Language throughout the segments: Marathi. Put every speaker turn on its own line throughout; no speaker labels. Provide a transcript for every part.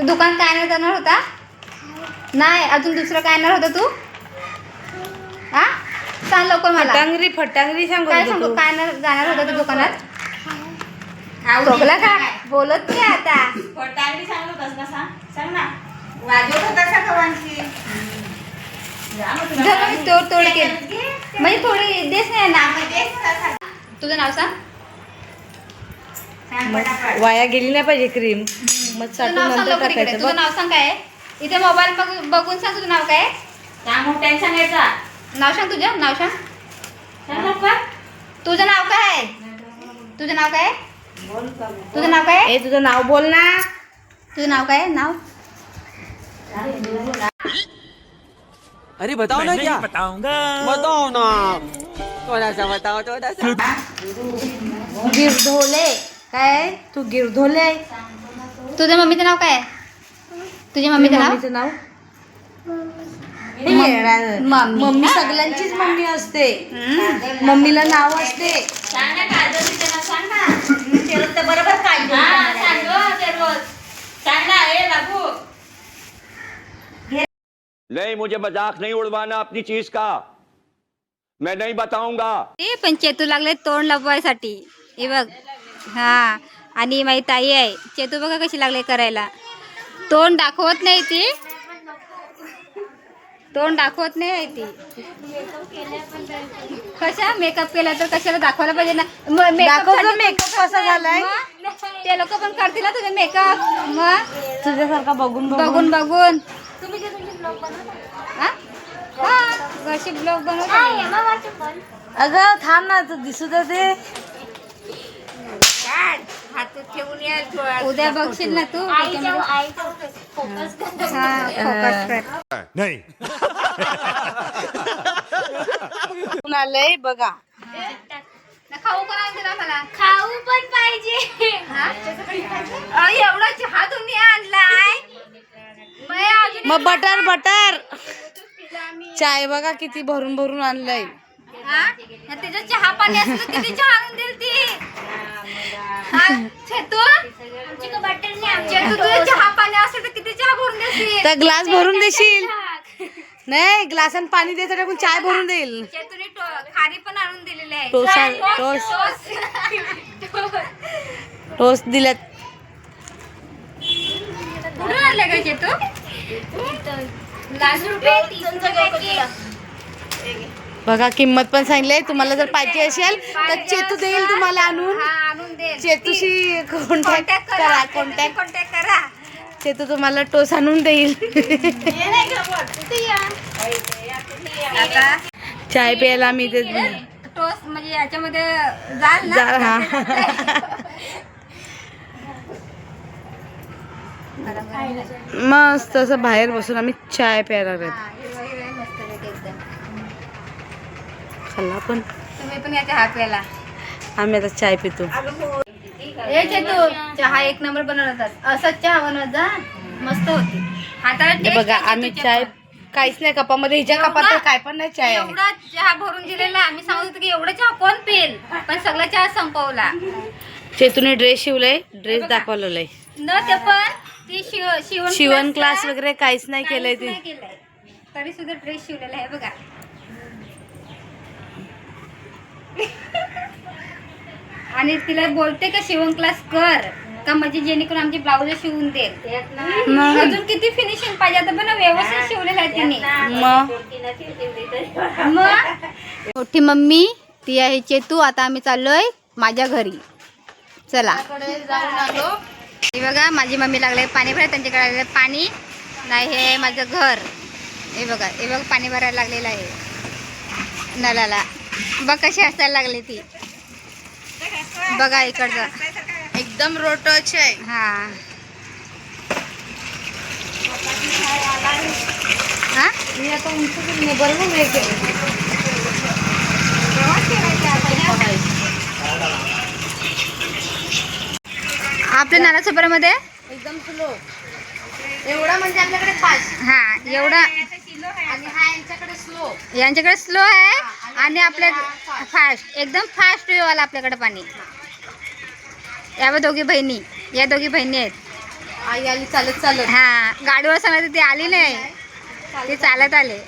तू दुकान काय नाही करणार होता? नाही, अजून दुसरं काय आणणार होता तू? हा, सांग लवकर मला.
फटांगरी सांग.
काय सांगू, काय जाणार होता तू दुकानात? का बोलत नाही आता.
फटांगरी सांगत होतास ना, सांग ना. वाजवत होतास का कवांची?
तोड केली म्हणजे थोडी देस नाही ना. तुझं नाव सांग.
वाया गेली नाही पाहिजे क्रीम. मग
तुझं नाव सांग लवकर इकडे. तुझं नाव सांग काय? इथे मोबाईल बघून सांग तुझं नाव काय?
मोठ्याने सांगायचा.
नाव सांग तुझं. नाव सांग. तुझं नाव काय? तुझं नाव काय? तुझं नाव काय?
तुझं नाव बोल ना.
तुझं नाव काय? नाव
अरे बताओ ना क्या बताऊंगा बताओ ना थोड़ा सा बताओ थोड़ा सा
गिरधोले. काय तू गिरधोले?
तुझ्या मम्मीचं नाव काय? तुझ्या मम्मीचं नाव?
मम्मी सगळ्यांचीच मम्मी असते. मम्मीला नाव असते.
सांग ना काजल, तिचं सांग ना. बरोबर काजल. सांग ना. ए बाबू,
नहीं, मुझे मजाक नहीं उड़वाना अपनी चीज का, मैं नहीं बताऊंगा.
ते पण चेतू लागले तोंड लपवायसाठी. हे बघ. हा, आणि माझी ताई आहे. चेतू बघा कशी लागले करायला. तोंड दाखवत नाही ती. तोंड दाखवत नाही ती. कशा मेकअप केला तर कशाला दाखवायला पाहिजे ना.
दाखवतो मेकअप कसा झालाय.
ते लोक पण करतील ना तुझे मेकअप. मग
तुझ्यासारखा बघून
बघून बघून गॉसिप ब्लॉग बनवतो.
अगं थांब ना, तू दिसू दे ते.
उद्या बघशील ना तू. फोकस कर.
नहीं
आलंय बघा.
खाऊ पण आणला मला.
खाऊ पण पाहिजे.
एवढा चहा तुम्ही आणलाय.
मग बटर चाय बघा किती भरून भरून आणलंय.
त्याच्यात चहा पाणी असलं तर किती चहा आणून दिल ती. तुझं चहा पाणी असेल तर किती चहा भरून देशील.
तर ग्लास भरून देशील. नाही, ग्लासात पाणी द्यायचं टाकून चाय भरून देईल.
चेतूने खारी पण आणून दिलेली आहे.
टोस्ट दिल्यात.
कुठून आणलं का चेतू?
बघा किंमत पण सांगितली. तुम्हाला जर पाहिजे असेल तर चेतू देईल तुम्हाला आणून.
आणून दे.
चेतूशी कॉन्टॅक्ट करा.
कॉन्टॅक्ट करा.
चेतू तुम्हाला टोस्ट आणून देईल.
आता
चाय प्यायला आम्ही ते
टोस्ट म्हणजे याच्यामध्ये जाल ना.
मस्त असं बाहेर बसून आम्ही चाय प्यायला लागलो. खाल्ला पण
तुम्ही पण या चहा प्यायला.
आम्ही आता चाय पितो.
हे चेतू चहा एक नंबर बनवतात. असंच चहा बनवत जा, मस्त होती. हाताला
हे
taste
बघा
आहे
आम्ही
चेतूच्या
चाय काहीच नाही कपामध्ये. हिच्या कपात तर काय पण नाही चाय आहे.
एवढा चहा भरून दिलेला. आम्ही सांगत होतो की एवढा चहा कोण पिल, पण सगळा चहा संपवला.
चेतूने ड्रेस शिवलाय. ड्रेस दाखवलेलाय.
न ते पण ती
शिवण क्लास वगैरे काहीच नाही केलंय ती.
तरी सुद्धा ड्रेस शिवलेला आहे बघा. आणि तिला बोलते का शिवण क्लास कर का, म्हणजे जेणेकरून आमची ब्लाउज शिवून दे. अजून किती फिनिशिंग पाहिजे. आता पण व्यवस्थित शिवलेलं आहे तिने. मग मोठी मम्मी ती आहे चेतू. आता आम्ही चाललोय माझ्या घरी. चला. हे बघा माझी मम्मी लागले पाणी भरायला. त्यांच्याकडे लागले पाणी नाही. हे माझं घर. हे बघा. हे बघ पाणी भरायला लागलेलं आहे नळाला. बघ कशी हसायला लागली ती. बघा इकडचं
एकदम रोड टच आहे.
हा.
मी आता उंच बरोबर
आपल्या नालासोपाऱ्यामध्ये
एकदम स्लो. एवढा म्हणजे आपल्याकडे फास्ट.
हा एवढा.
आणि हा यांच्याकडे स्लो.
यांच्याकडे स्लो आहे आणि आपल्या फास्ट. एकदम फास्ट वाला आपल्याकडे पाणी. या दोघी बहिणी. या दोघी बहिणी आहेत.
आई आली चालत चालत.
हा गाडीवर सांगत ती आली नाही, ते चालत आले.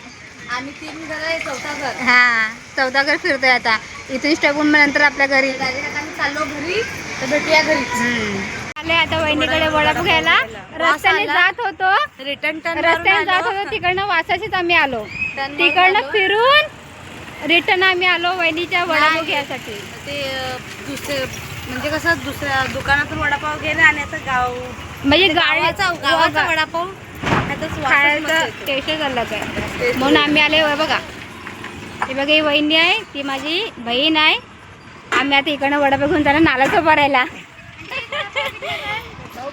आम्ही 3 घर आहे, 4था घर.
हा 14 घर फिरतोय आता. इथून स्टॉपून मग नंतर आपल्या घरी.
डायरेक्ट आता आम्ही चाललो घरी, तर भेटूया घरी.
आले आता वहिनीकडे वडापाव घ्यायला. रस्त्याने जात होतो, रस्त्याने जात होतो तिकडनं वासाशीच आम्ही आलो. तिकडनं फिरून रिटर्न आम्ही आलो वहिनीच्या वडापाव घ्यायसाठी.
ते दुसरे म्हणजे कसं दुसऱ्या दुकानातून वडापाव घेणे आणि आता
म्हणजे
गावाचा वडापाव
खायचा टेस्टच अलग आहे. म्हणून आम्ही आले. बघा हे बघा, ही वहिनी आहे, ती माझी बहीण आहे. आम्ही आता इकडनं वडापाव घेऊन जाणार नालाचं भरायला.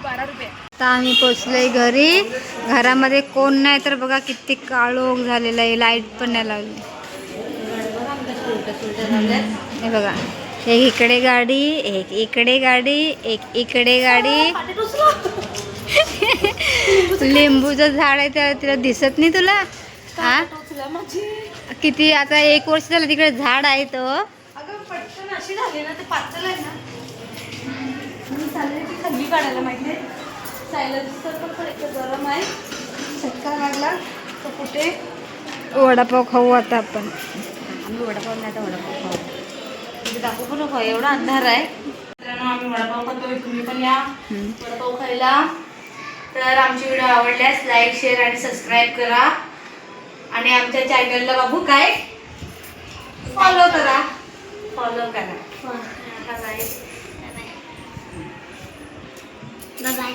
आता आम्ही पोचलोय घरी. घरामध्ये कोण नाही, तर बघा किती काळोख झालेला आहे. लाईट पण नाही लावली. हे बघा, एक इकडे गाडी, एक इकडे गाडी, एक इकडे गाडी. लिंबूचं झाड आहे, त्या तिला दिसत नाही तुला? हा किती आता 1 वर्ष झालं तिकडे झाड आहे. तो
पटकन अशी झाली ना, ते पातळ आहे ना, मी चालले ती खाली काढायला माहिती आहे. सायलेन्सर पण इकडे गरम आहे, चटका लागला. तर कुठे
वडापाव खाऊ आता आपण.
आम्ही वडापाव नाही, आता वडापाव खाऊ. म्हणजे दाखवू पण नको, एवढा अंधार आहे. मित्रांनो, आम्ही वडापाव खातोय, तुम्ही पण या वडापाव खायला. तर आमची व्हिडिओ आवडल्यास लाईक, शेअर आणि सबस्क्राईब करा. आणि आमच्या चॅनलला बाबू काय फॉलो करा.
Bye bye.